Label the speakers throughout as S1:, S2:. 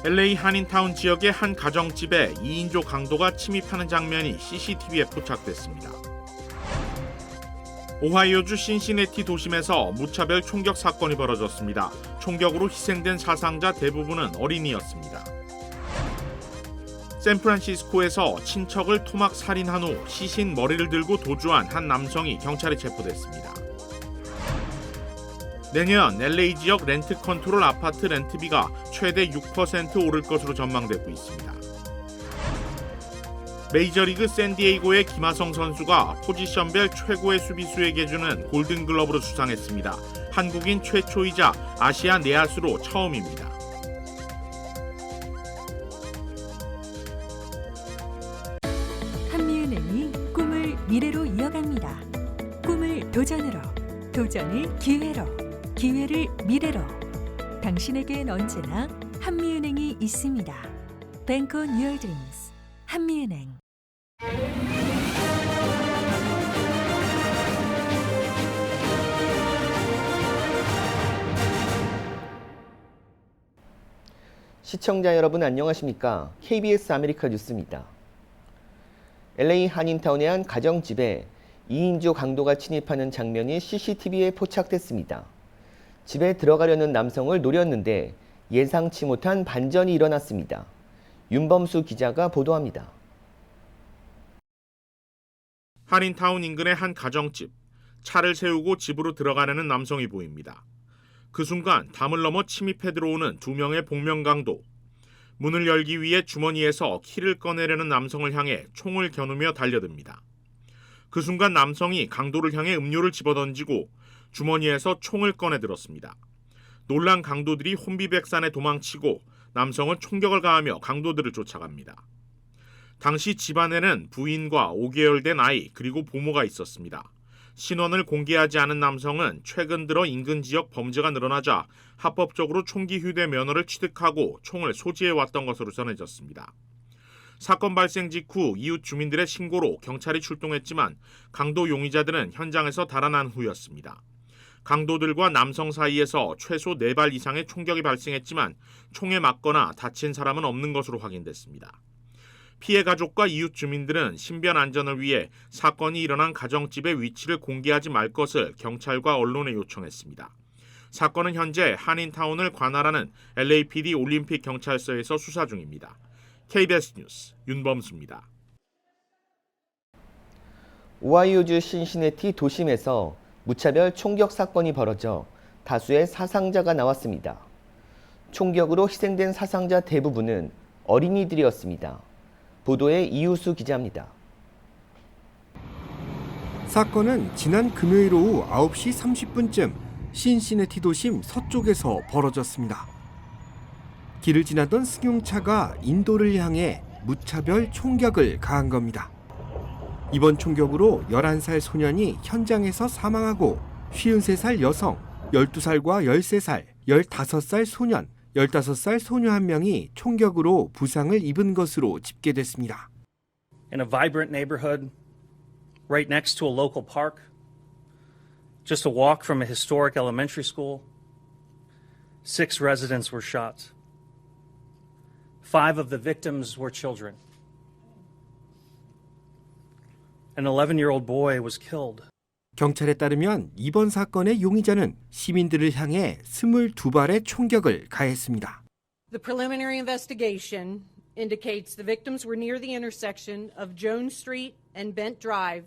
S1: LA 한인타운 지역의 한 가정집에 2인조 강도가 침입하는 장면이 CCTV에 포착됐습니다. 오하이오주 신시내티 도심에서 무차별 총격 사건이 벌어졌습니다. 총격으로 희생된 사상자 대부분은 어린이였습니다. 샌프란시스코에서 친척을 토막 살인한 후 시신 머리를 들고 도주한 한 남성이 경찰에 체포됐습니다. 내년 LA 지역 렌트 컨트롤 아파트 렌트비가 최대 6% 오를 것으로 전망되고 있습니다. 메이저리그 샌디에이고의 김하성 선수가 포지션별 최고의 수비수에게 주는 골든글러브로 수상했습니다. 한국인 최초이자 아시아 내야수로 처음입니다.
S2: 한미은행이 꿈을 미래로 이어갑니다. 꿈을 도전으로, 도전을 기회로, 기회를 미래로. 당신에겐 언제나 한미은행이 있습니다. Bank on your dreams. 한미은행.
S3: 시청자 여러분 안녕하십니까? KBS 아메리카 뉴스입니다. LA 한인타운의 한 가정집에 2인조 강도가 침입하는 장면이 CCTV에 포착됐습니다. 집에 들어가려는 남성을 노렸는데 예상치 못한 반전이 일어났습니다. 윤범수 기자가 보도합니다.
S1: 한인타운 인근의 한 가정집, 차를 세우고 집으로 들어가려는 남성이 보입니다. 그 순간 담을 넘어 침입해 들어오는 두 명의 복면강도. 문을 열기 위해 주머니에서 키를 꺼내려는 남성을 향해 총을 겨누며 달려듭니다. 그 순간 남성이 강도를 향해 음료를 집어던지고 주머니에서 총을 꺼내 들었습니다. 놀란 강도들이 혼비백산에 도망치고 남성은 총격을 가하며 강도들을 쫓아갑니다. 당시 집안에는 부인과 5개월 된 아이 그리고 부모가 있었습니다. 신원을 공개하지 않은 남성은 최근 들어 인근 지역 범죄가 늘어나자 합법적으로 총기 휴대면허를 취득하고 총을 소지해왔던 것으로 전해졌습니다. 사건 발생 직후 이웃 주민들의 신고로 경찰이 출동했지만 강도 용의자들은 현장에서 달아난 후였습니다. 강도들과 남성 사이에서 최소 4발 이상의 총격이 발생했지만 총에 맞거나 다친 사람은 없는 것으로 확인됐습니다. 피해 가족과 이웃 주민들은 신변 안전을 위해 사건이 일어난 가정집의 위치를 공개하지 말 것을 경찰과 언론에 요청했습니다. 사건은 현재 한인타운을 관할하는 LAPD 올림픽 경찰서에서 수사 중입니다. KBS 뉴스 윤범수입니다.
S3: 오하이오주 신시내티 도심에서 무차별 총격 사건이 벌어져 다수의 사상자가 나왔습니다. 총격으로 희생된 사상자 대부분은 어린이들이었습니다. 보도에 이우수 기자입니다.
S4: 사건은 지난 금요일 오후 9시 30분쯤 신시내티 도심 서쪽에서 벌어졌습니다. 길을 지나던 승용차가 인도를 향해 무차별 총격을 가한 겁니다. 이번 총격으로 11살 소년이 현장에서 사망하고 53살 여성, 12살과 13살, 15살 소년, 15살 소녀 한 명이 총격으로 부상을 입은 것으로 집계됐습니다.
S5: In a vibrant neighborhood right next to a local park, just a walk from a historic elementary school, 6 residents were shot. 5 of the victims were children. An 11-year-old boy was killed.
S4: 경찰에 따르면 이번 사건의 용의자는 시민들을 향해 22발의 총격을 가했습니다.
S6: The preliminary investigation indicates the victims were near the intersection of Jones Street and Bent Drive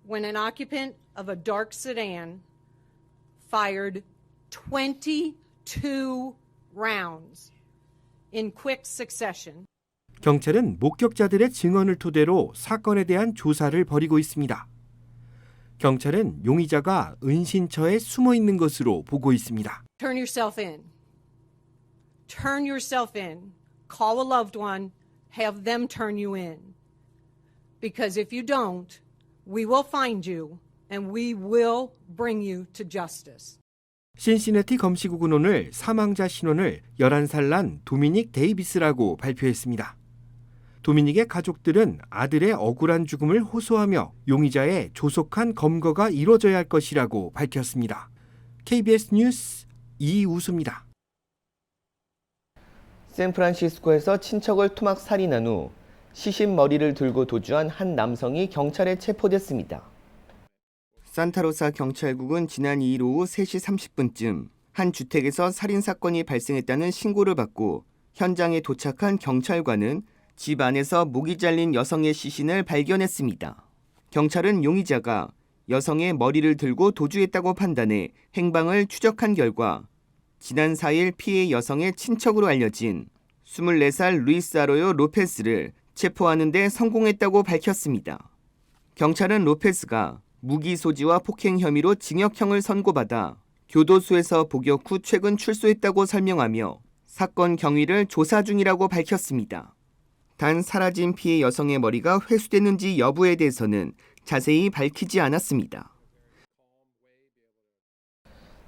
S6: when an occupant of a dark sedan fired 22 rounds in quick succession.
S4: 경찰은 목격자들의 증언을 토대로 사건에 대한 조사를 벌이고 있습니다. 경찰은 용의자가 은신처에 숨어 있는 것으로 보고 있습니다.
S6: Turn yourself in. Turn yourself in. Call a loved one. Have them turn you in. Because if you don't, we will find you and we will bring you to justice.
S4: 신시내티 검시국은 오늘 사망자 신원을 11살 난 도미닉 데이비스라고 발표했습니다. 도미닉의 가족들은 아들의 억울한 죽음을 호소하며 용의자의 조속한 검거가 이루어져야 할 것이라고 밝혔습니다. KBS 뉴스 이우수입니다.
S3: 샌프란시스코에서 친척을 토막 살인한 후 시신머리를 들고 도주한 한 남성이 경찰에 체포됐습니다. 산타로사 경찰국은 지난 2일 오후 3시 30분쯤 한 주택에서 살인사건이 발생했다는 신고를 받고 현장에 도착한 경찰관은 집 안에서 목이 잘린 여성의 시신을 발견했습니다. 경찰은 용의자가 여성의 머리를 들고 도주했다고 판단해 행방을 추적한 결과 지난 4일 피해 여성의 친척으로 알려진 24살 루이스 아로요 로페스를 체포하는 데 성공했다고 밝혔습니다. 경찰은 로페스가 무기 소지와 폭행 혐의로 징역형을 선고받아 교도소에서 복역 후 최근 출소했다고 설명하며 사건 경위를 조사 중이라고 밝혔습니다. 단 사라진 피해 여성의 머리가 회수됐는지 여부에 대해서는 자세히 밝히지 않았습니다.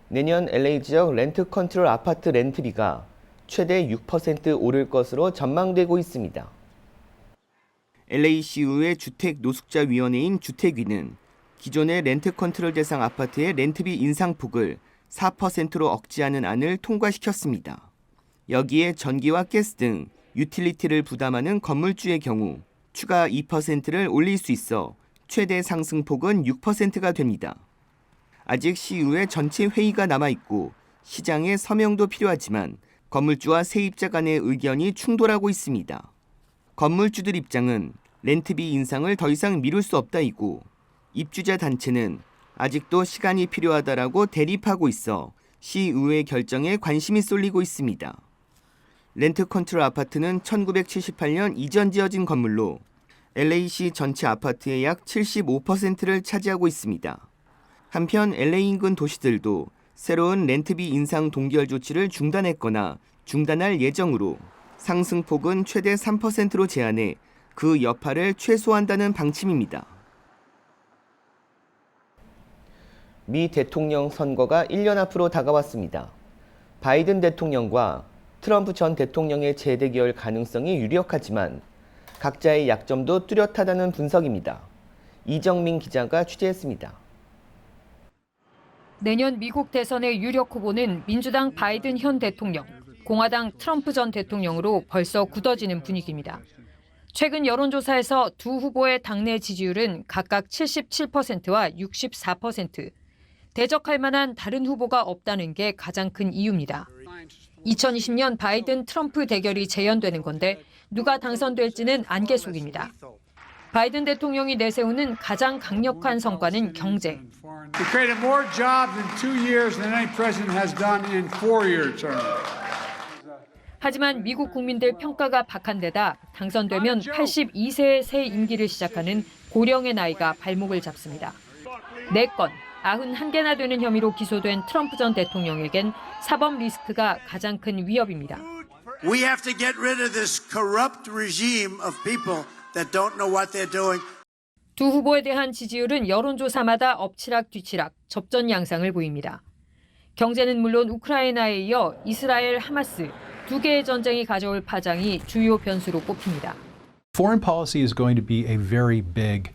S3: 내년 LA 지역 렌트 컨트롤 아파트 렌트비가 최대 6% 오를 것으로 전망되고 있습니다. LA시의회 주택노숙자위원회인 주택위는 기존의 렌트 컨트롤 대상 아파트의 렌트비 인상폭을 4%로 억제하는 안을 통과시켰습니다. 여기에 전기와 가스 등 유틸리티를 부담하는 건물주의 경우 추가 2%를 올릴 수 있어 최대 상승폭은 6%가 됩니다. 아직 시의회 전체 회의가 남아있고 시장의 서명도 필요하지만 건물주와 세입자 간의 의견이 충돌하고 있습니다. 건물주들 입장은 렌트비 인상을 더 이상 미룰 수 없다이고 입주자 단체는 아직도 시간이 필요하다라고 대립하고 있어 시의회 결정에 관심이 쏠리고 있습니다. 렌트 컨트롤 아파트는 1978년 이전 지어진 건물로 LA시 전체 아파트의 약 75%를 차지하고 있습니다. 한편 LA 인근 도시들도 새로운 렌트비 인상 동결 조치를 중단했거나 중단할 예정으로 상승폭은 최대 3%로 제한해 그 여파를 최소화한다는 방침입니다. 미 대통령 선거가 1년 앞으로 다가왔습니다. 바이든 대통령과 트럼프 전 대통령의 재대결 가능성이 유력하지만 각자의 약점도 뚜렷하다는 분석입니다. 이정민 기자가 취재했습니다.
S7: 내년 미국 대선의 유력 후보는 민주당 바이든 현 대통령, 공화당 트럼프 전 대통령으로 벌써 굳어지는 분위기입니다. 최근 여론조사에서 두 후보의 당내 지지율은 각각 77%와 64%, 대적할 만한 다른 후보가 없다는 게 가장 큰 이유입니다. 2020년 바이든 트럼프 대결이 재연되는 건데 누가 당선될지는 안개 속입니다. 바이든 대통령이 내세우는 가장 강력한 성과는 경제.
S8: We created more jobs in 2 years than any president has done in 4-year term.
S7: 하지만 미국 국민들 평가가 박한 데다 당선되면 82세의 새 임기를 시작하는 고령의 나이가 발목을 잡습니다. 4건, 91개나 되는 혐의로 기소된 트럼프 전 대통령에겐 사법 리스크가 가장 큰 위협입니다.
S9: We have to get rid of this corrupt regime of people that don't know what they're doing.
S7: 두 후보에 대한 지지율은 여론조사마다 엎치락 뒤치락, 접전 양상을 보입니다. 경제는 물론 우크라이나에 이어 이스라엘 하마스 두 개의 전쟁이 가져올 파장이 주요 변수로 꼽힙니다.
S10: Foreign policy is going to be a very big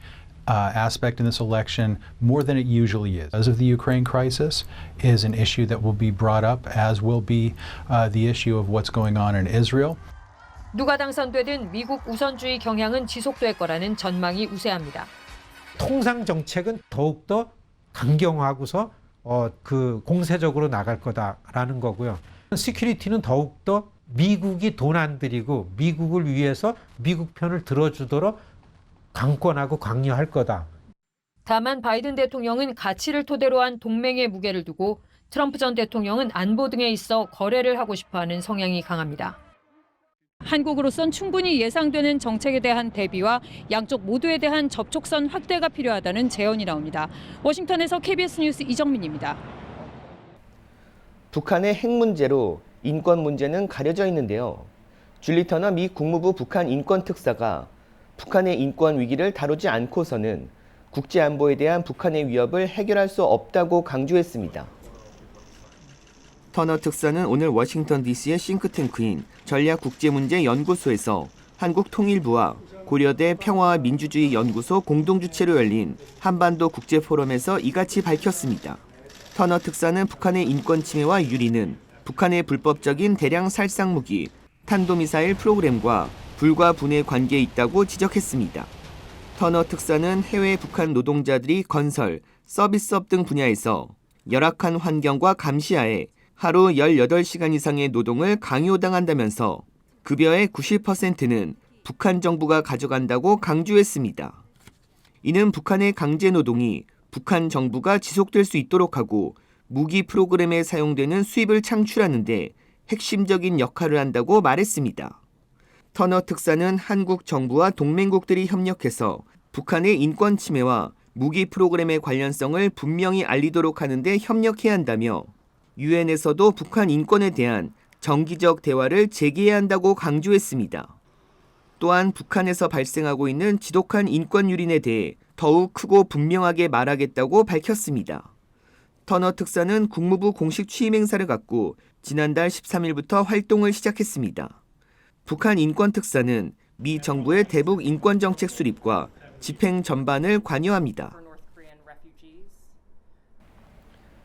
S10: aspect in this election, more than it usually is. As of the Ukraine crisis is an issue that will be brought up, as will be the issue of what's going on in Israel.
S7: 누가 당선되든 미국 우선주의 경향은 지속될 거라는 전망이 우세합니다.
S11: 통상 정책은 더욱더 강경하고서 공세적으로 나갈 거다라는 거고요. 시큐리티는 더욱더 미국이 돈 안 들이고 미국을 위해서 미국 편을 들어주도록 강권하고 강요할 거다.
S7: 다만 바이든 대통령은 가치를 토대로 한 동맹의 무게를 두고 트럼프 전 대통령은 안보 등에 있어 거래를 하고 싶어하는 성향이 강합니다. 한국으로선 충분히 예상되는 정책에 대한 대비와 양쪽 모두에 대한 접촉선 확대가 필요하다는 제언이 나옵니다. 워싱턴에서 KBS 뉴스 이정민입니다.
S3: 북한의 핵 문제로 인권 문제는 가려져 있는데요. 줄리 터너 미 국무부 북한 인권 특사가 북한의 인권 위기를 다루지 않고서는 국제 안보에 대한 북한의 위협을 해결할 수 없다고 강조했습니다. 터너 특사는 오늘 워싱턴 DC의 싱크탱크인 전략국제문제연구소에서 한국통일부와 고려대 평화와 민주주의 연구소 공동주최로 열린 한반도 국제포럼에서 이같이 밝혔습니다. 터너 특사는 북한의 인권 침해와 유리는 북한의 불법적인 대량 살상무기 탄도미사일 프로그램과 불과 분의 관계에 있다고 지적했습니다. 터너 특사는 해외 북한 노동자들이 건설, 서비스업 등 분야에서 열악한 환경과 감시하에 하루 18시간 이상의 노동을 강요당한다면서 급여의 90%는 북한 정부가 가져간다고 강조했습니다. 이는 북한의 강제 노동이 북한 정부가 지속될 수 있도록 하고 무기 프로그램에 사용되는 수입을 창출하는 데 핵심적인 역할을 한다고 말했습니다. 터너 특사는 한국 정부와 동맹국들이 협력해서 북한의 인권 침해와 무기 프로그램의 관련성을 분명히 알리도록 하는 데 협력해야 한다며 유엔에서도 북한 인권에 대한 정기적 대화를 재개해야 한다고 강조했습니다. 또한 북한에서 발생하고 있는 지독한 인권 유린에 대해 더욱 크고 분명하게 말하겠다고 밝혔습니다. 터너 특사는 국무부 공식 취임 행사를 갖고 지난달 13일부터 활동을 시작했습니다. 북한 인권 특사는 미 정부의 대북 인권 정책 수립과 집행 전반을 관여합니다.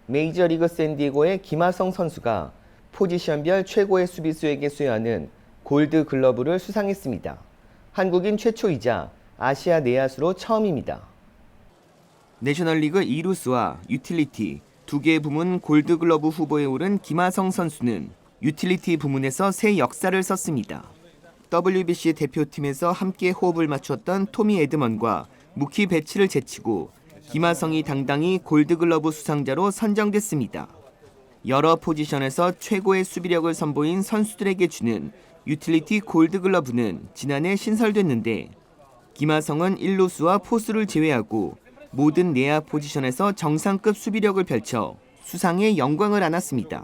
S3: 메이저리그 샌디에고의 김하성 선수가 포지션별 최고의 수비수에게 수여하는 골드 글러브를 수상했습니다. 한국인 최초이자 아시아 내야수로 처음입니다. 내셔널리그 2루수와 유틸리티 두 개 부문 골드 글러브 후보에 오른 김하성 선수는 유틸리티 부문에서 새 역사를 썼습니다. WBC 대표팀에서 함께 호흡을 맞췄던 토미 에드먼과 무키 배츠를 제치고 김하성이 당당히 골드글러브 수상자로 선정됐습니다. 여러 포지션에서 최고의 수비력을 선보인 선수들에게 주는 유틸리티 골드글러브는 지난해 신설됐는데 김하성은 1루수와 포수를 제외하고 모든 내야 포지션에서 정상급 수비력을 펼쳐 수상의 영광을 안았습니다.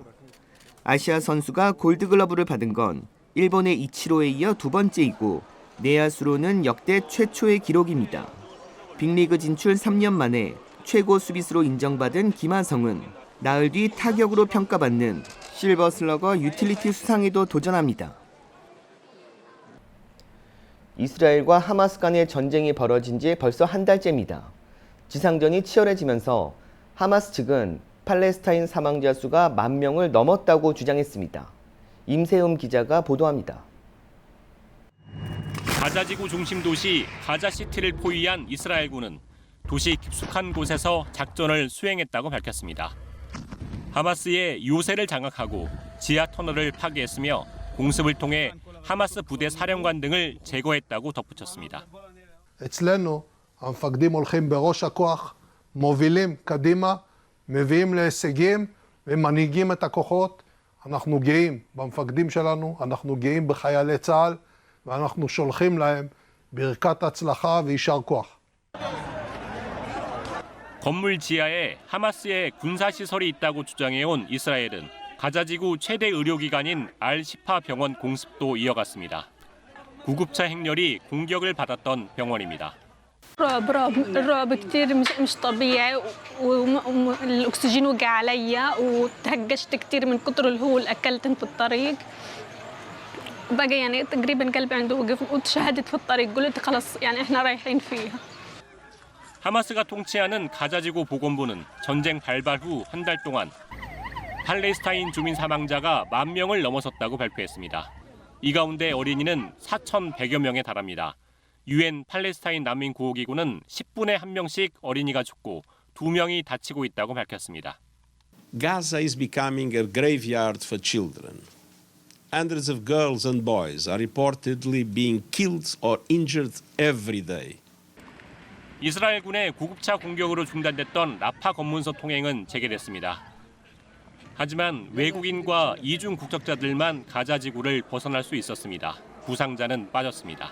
S3: 아시아 선수가 골드글러브를 받은 건 일본의 이치로에 이어 두 번째이고 내야수로는 역대 최초의 기록입니다. 빅리그 진출 3년 만에 최고 수비수로 인정받은 김하성은 나흘 뒤 타격으로 평가받는 실버 슬러거 유틸리티 수상에도 도전합니다. 이스라엘과 하마스 간의 전쟁이 벌어진 지 벌써 한 달째입니다. 지상전이 치열해지면서 하마스 측은 팔레스타인 사망자 수가 10,000명을 넘었다고 주장했습니다. 임세움 기자가 보도합니다.
S12: 가자지구 중심 도시 가자시티를 포위한 이스라엘군은 도시 깊숙한 곳에서 작전을 수행했다고 밝혔습니다. 하마스의 요새를 장악하고 지하 터널을 파괴했으며 공습을 통해 하마스 부대 사령관 등을 제거했다고 덧붙였습니다.
S13: אצלנו המפקדים הולכים בראש הכוח, מובילים קדימה, מביאים להישגים ומנהיגים את הכוחות. אנחנו גאים במפקדים שלנו, אנחנו גאים בחיילי צה"ל ואנחנו שולחים להם ברכת הצלחה ויישר כוח.
S12: 건물 지하에 하마스의 군사시설이 있다고 주장해온 이스라엘은 가자지구 최대 의료기관인 알-시파 병원 공습도 이어갔습니다. 구급차 행렬이 공격을 받았던 병원입니다.
S14: الرعب كتير مش طبيعي والاكسجين وقع عليا وتهجشت كتير من كتر الهول اكلتن في الطريق بقى يعني تقريبا قلبي عنده وقف وتشهدت في الطريق قلت خلاص يعني احنا رايحين فيها.
S12: 하마스가 통치하는 가자지구 보건부는 전쟁 발발 후 한 달 동안 팔레스타인 주민 사망자가 10,000명을 넘어섰다고 발표했습니다. 이 가운데 어린이는 4,100여 명에 달합니다. 유엔 팔레스타인 난민 구호기구는 10분에 1명씩 어린이가 죽고 2명이 다치고 있다고 밝혔습니다.
S15: Gaza is becoming a graveyard for children. Hundreds of girls and boys are reportedly being killed or injured every day.
S12: 이스라엘군의 구급차 공격으로 중단됐던 라파 검문소 통행은 재개됐습니다. 하지만 외국인과 이중 국적자들만 가자지구를 벗어날 수 있었습니다. 부상자는 빠졌습니다.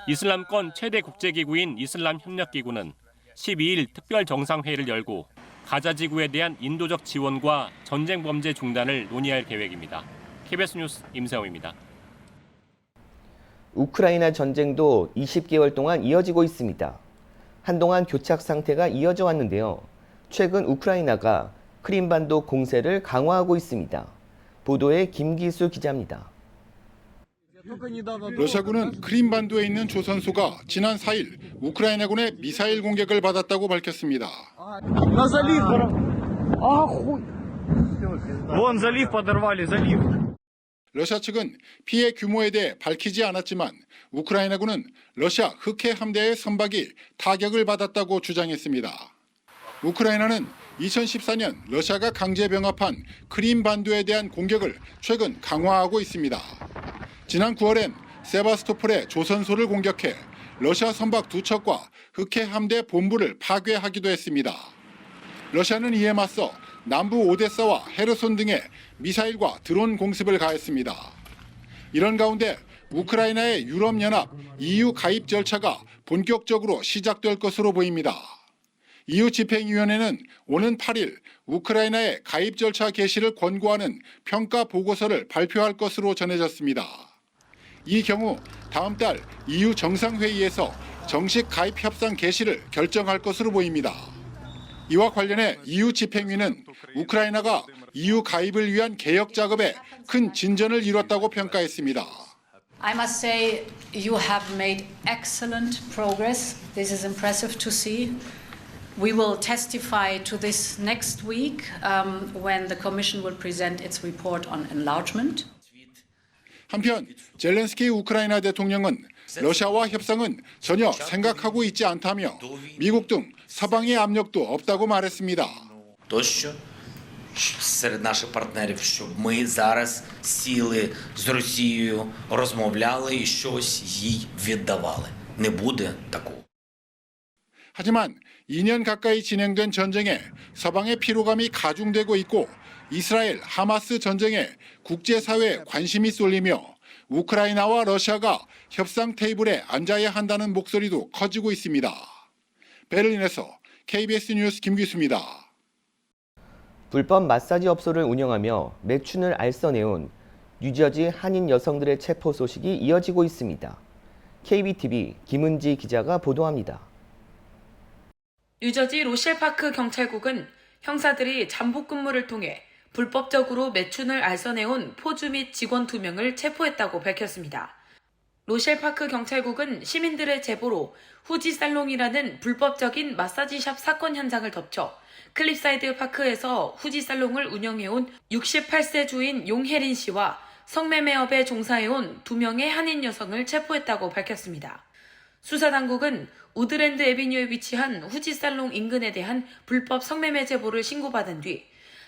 S12: 이슬람권 최대 국제기구인 이슬람협력기구는 12일 특별 정상회의를 열고 가자지구에 대한 인도적 지원과 전쟁 범죄 중단을 논의할 계획입니다. KBS 뉴스 임세웅입니다.
S3: 우크라이나 전쟁도 20개월 동안 이어지고 있습니다. 한동안 교착 상태가 이어져 왔는데요. 최근 우크라이나가 크림반도 공세를 강화하고 있습니다. 보도에 김기수 기자입니다.
S16: 러시아군은 크림반도에 있는 조선소가 지난 4일 우크라이나군의 미사일 공격을 받았다고 밝혔습니다. 러시아 측은 피해 규모에 대해 밝히지 않았지만 우크라이나군은 러시아 흑해 함대의 선박이 타격을 받았다고 주장했습니다. 우크라이나는 2014년 러시아가 강제 병합한 크림 반도에 대한 공격을 최근 강화하고 있습니다. 지난 9월엔 세바스토폴의 조선소를 공격해 러시아 선박 2척과 흑해 함대 본부를 파괴하기도 했습니다. 러시아는 이에 맞서 남부 오데사와 헤르손 등의 미사일과 드론 공습을 가했습니다. 이런 가운데 우크라이나의 유럽연합 EU 가입 절차가 본격적으로 시작될 것으로 보입니다. EU 집행위원회는 오는 8일 우크라이나의 가입 절차 개시를 권고하는 평가 보고서를 발표할 것으로 전해졌습니다. 이 경우 다음 달 EU 정상회의에서 정식 가입 협상 개시를 결정할 것으로 보입니다. 이와 관련해 EU 집행위는 우크라이나가 EU 가입을 위한 개혁 작업에 큰 진전을 이뤘다고 평가했습니다.
S17: I must say you have made excellent progress. This is impressive to see. We will testify to this next week when the Commission will present its report on enlargement.
S16: 한편 젤렌스키 우크라이나 대통령은 러시아와 협상은 전혀 생각하고 있지 않다며 미국 등 서방의 압력도 없다고 말했습니다.
S18: Тощо серед наших партнерів, щоб ми зараз сіли з Росією, розмовляли і щось їй віддавали. Не буде такого.
S16: 하지만 2년 가까이 진행된 전쟁에 서방의 피로감이 가중되고 있고 이스라엘 하마스 전쟁에 국제사회에 관심이 쏠리며 우크라이나와 러시아가 협상 테이블에 앉아야 한다는 목소리도 커지고 있습니다. 베를린에서 KBS 뉴스 김규수입니다.
S3: 불법 마사지 업소를 운영하며 매춘을 알선해온 뉴저지 한인 여성들의 체포 소식이 이어지고 있습니다. KBTV 김은지 기자가 보도합니다.
S19: 뉴저지 로쉘파크 경찰국은 형사들이 잠복 근무를 통해 불법적으로 매춘을 알선해온 포주 및 직원 2명을 체포했다고 밝혔습니다. 로쉘파크 경찰국은 시민들의 제보로 후지살롱이라는 불법적인 마사지샵 사건 현장을 덮쳐 클립사이드 파크에서 후지살롱을 운영해온 68세 주인 용혜린 씨와 성매매업에 종사해온 2명의 한인 여성을 체포했다고 밝혔습니다. 수사당국은 우드랜드 애비뉴에 위치한 후지살롱 인근에 대한 불법 성매매 제보를 신고받은 뒤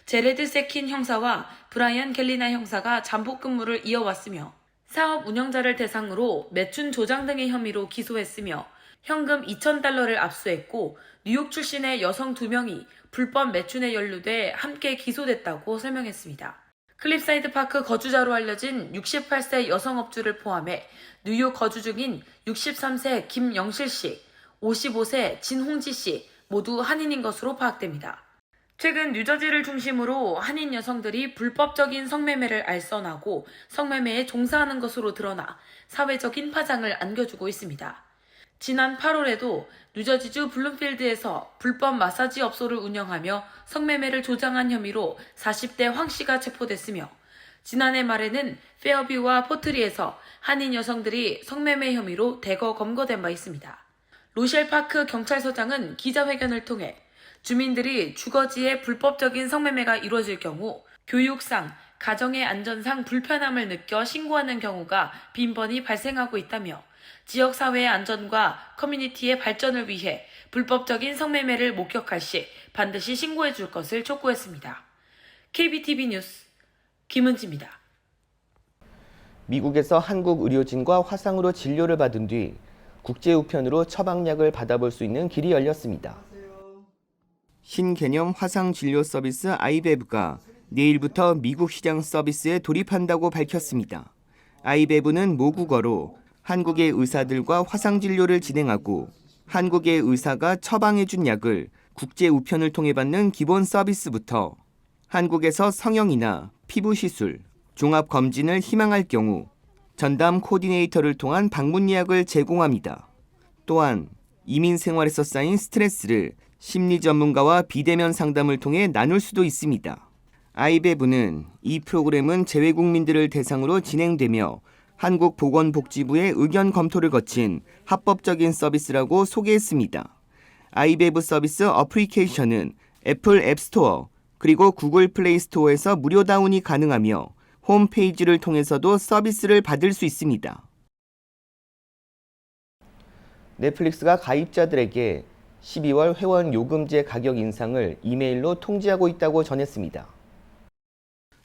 S19: 제레드 세킨 형사와 브라이언 갤리나 형사가 잠복 근무를 이어왔으며 사업 운영자를 대상으로 매춘 조장 등의 혐의로 기소했으며 현금 $2,000를 압수했고 뉴욕 출신의 여성 2명이 불법 매춘에 연루돼 함께 기소됐다고 설명했습니다. 클립사이드 파크 거주자로 알려진 68세 여성 업주를 포함해 뉴욕 거주 중인 63세 김영실 씨, 55세 진홍지 씨 모두 한인인 것으로 파악됩니다. 최근 뉴저지를 중심으로 한인 여성들이 불법적인 성매매를 알선하고 성매매에 종사하는 것으로 드러나 사회적인 파장을 안겨주고 있습니다. 지난 8월에도 뉴저지주 블룸필드에서 불법 마사지 업소를 운영하며 성매매를 조장한 혐의로 40대 황 씨가 체포됐으며 지난해 말에는 페어뷰와 포트리에서 한인 여성들이 성매매 혐의로 대거 검거된 바 있습니다. 로쉘파크 경찰서장은 기자회견을 통해 주민들이 주거지에 불법적인 성매매가 이루어질 경우 교육상, 가정의 안전상 불편함을 느껴 신고하는 경우가 빈번히 발생하고 있다며 지역사회의 안전과 커뮤니티의 발전을 위해 불법적인 성매매를 목격할 시 반드시 신고해 줄 것을 촉구했습니다. KBTV 뉴스 김은지입니다.
S3: 미국에서 한국 의료진과 화상으로 진료를 받은 뒤 국제 우편으로 처방약을 받아볼 수 있는 길이 열렸습니다. 신개념 화상 진료 서비스 아이베브가 내일부터 미국 시장 서비스에 돌입한다고 밝혔습니다. 아이베브는 모국어로 한국의 의사들과 화상 진료를 진행하고 한국의 의사가 처방해준 약을 국제 우편을 통해 받는 기본 서비스부터 한국에서 성형이나 피부 시술, 종합 검진을 희망할 경우 전담 코디네이터를 통한 방문 예약을 제공합니다. 또한 이민 생활에서 쌓인 스트레스를 심리 전문가와 비대면 상담을 통해 나눌 수도 있습니다. 아이베브는 이 프로그램은 재외국민들을 대상으로 진행되며 한국보건복지부의 의견 검토를 거친 합법적인 서비스라고 소개했습니다. 아이베브 서비스 어플리케이션은 애플 앱스토어 그리고 구글 플레이 스토어에서 무료 다운이 가능하며 홈페이지를 통해서도 서비스를 받을 수 있습니다. 넷플릭스가 가입자들에게 12월 회원 요금제 가격 인상을 이메일로 통지하고 있다고 전했습니다.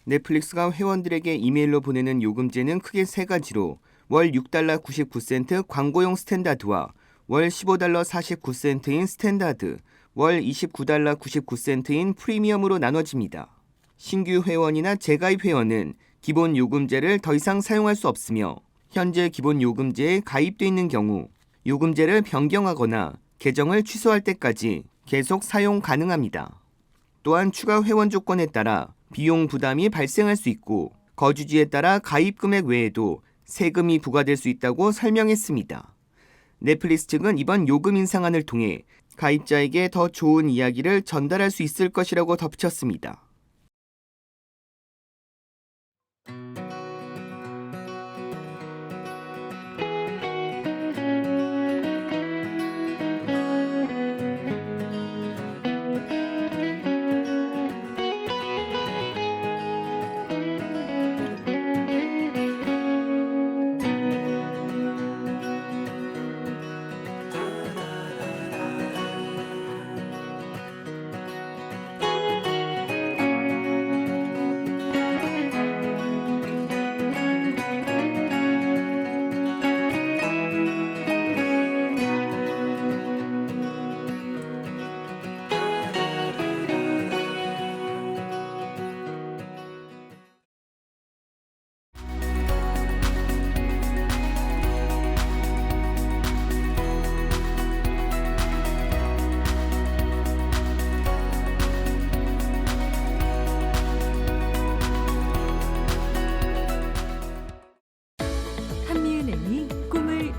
S3: 넷플릭스가 회원들에게 이메일로 보내는 요금제는 크게 세 가지로 월 6달러 99센트 광고용 스탠다드와 월 15달러 49센트인 스탠다드, 월 29달러 99센트인 프리미엄으로 나눠집니다. 신규 회원이나 재가입 회원은 기본 요금제를 더 이상 사용할 수 없으며 현재 기본 요금제에 가입돼 있는 경우 요금제를 변경하거나 계정을 취소할 때까지 계속 사용 가능합니다. 또한 추가 회원 조건에 따라 비용 부담이 발생할 수 있고 거주지에 따라 가입 금액 외에도 세금이 부과될 수 있다고 설명했습니다. 넷플릭스 측은 이번 요금 인상안을 통해 가입자에게 더 좋은 이야기를 전달할 수 있을 것이라고 덧붙였습니다.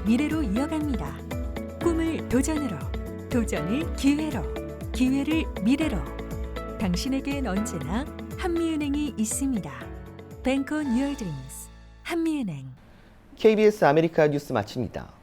S2: 미래로 이어갑니다. 꿈을 도전으로, 도전을 기회로, 기회를 미래로. 당신에겐 언제나 한미은행이 있습니다. Bank on your dreams. 한미은행.
S3: KBS 아메리카 뉴스 마칩니다.